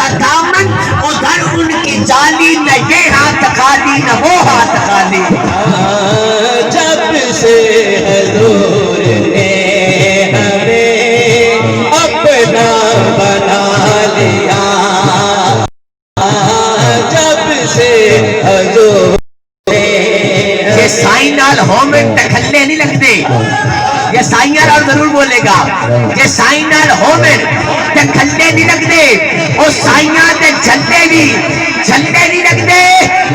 کا دامن ادھر ان کی جالی، نہ یہ ہاتھ خالی نہ وہ ہاتھ خالی۔ جب سے حضور نے ہمیں اپنا بنا لیا، جب سے حضور یہ سائنال ہومن تکھلے نہیں لگتے، یہ سائنال اور ضرور بولے گا، یہ سائنال ہومن تکھلے نہیں لگتے، اور سائنال تے جھلے نہیں لگتے،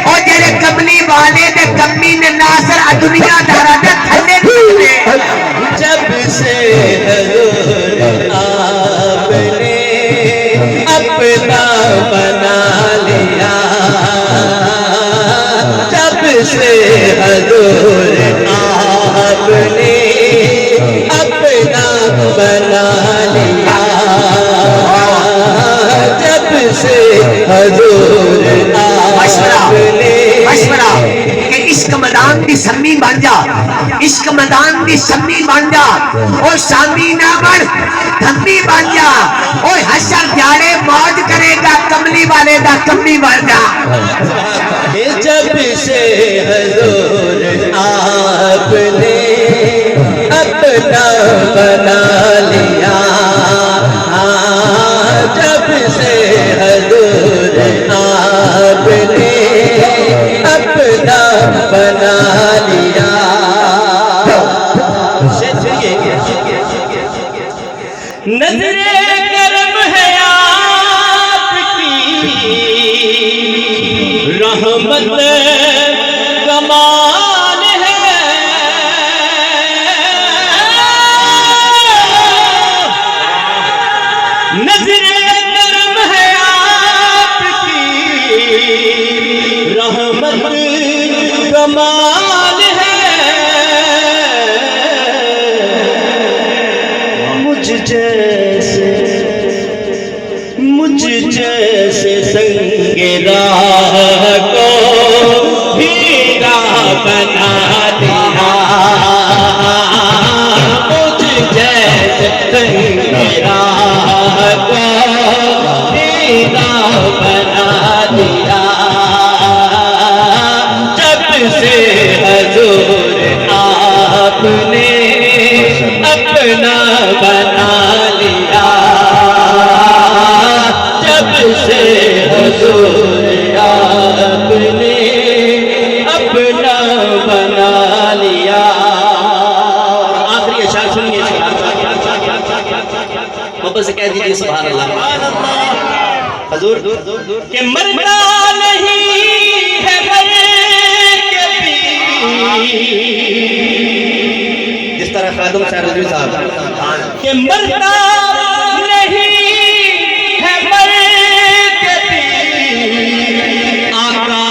اور جیرے کملی والے تے کمی نے ناصر دنیا دارا تے تھلے نہیں لگتے۔ جب سے حضور آپ نے اپنا بنا لیا، جب سے حضور آپ نے اپنا بنا لیا، جب سے حضور آپ نے مشورہ کہ عشق مدان دی سمی بن جا، عشق مدان دی سمی بن جا، اور شامی نہ بن دھمی بن جا، اور حشر دیارے موج کرے گا کملی والے دا کمی بن جا۔ جب سے حضور آپ نے اپنا بنا لیا، جب سے حضور آپ نے اپنا بنا لیا، نظر کرم ہے آپ کی، رحمت کمال ہے، نظر کرم ہے آپ کی، رحمت کمال ہے، مجھ جیسے سنگ راہ کو ہیرا بنا دیا، مجھ جیسے سنگ راہ کو ہیرا بنا دیا، جب سے حضور آپ نے اپنا بنا لیا، جب سے حضور آپ نے اپنا بنا لیا۔ آخری اشعار سنیے، محبت سے کہہ دیجیے سبحان اللہ۔ حضور کہ مرنا نہیں ہے جس طرح خادم شاہ رضوی صاحب کہ مرنا نہیں ہے آقا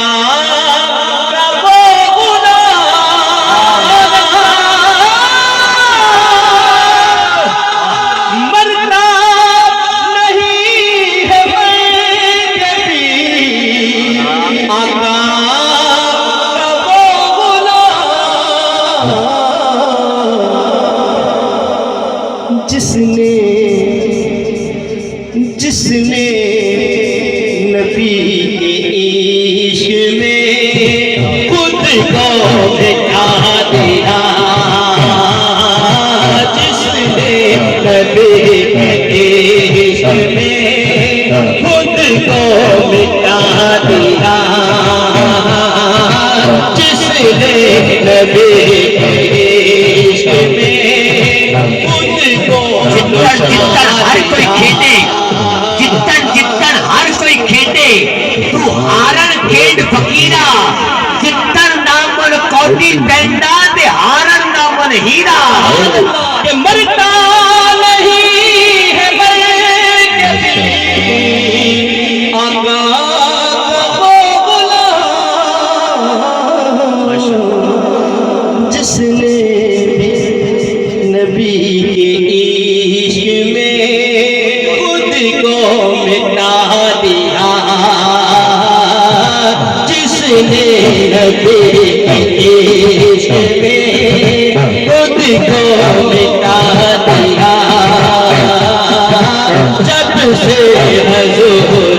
کا وہ غلام، مرنا نہیں ہے آقا کا وہ غلام، جس نے نبی کے عشق میں خود کو مٹا دیا، جس نے نبی کے عشق میں خود کو مٹا دیا، جس نے نبی کے عشق میں خود کو ہر کوئی کھیتے، جتن ہر کوئی کھیتے، تو ہارن کھیڈ فقیرہ، جتن نامن کوٹی پینڈا دے ہارن نامن ہیرا، کہ مرتا نہیں ہے آقا کا وہ غلام، جس نے نبی کے عشق میں خود کو مٹا دیا، جس نے نبی کے عشق میں خود کو مٹا دیا، جب سے حضور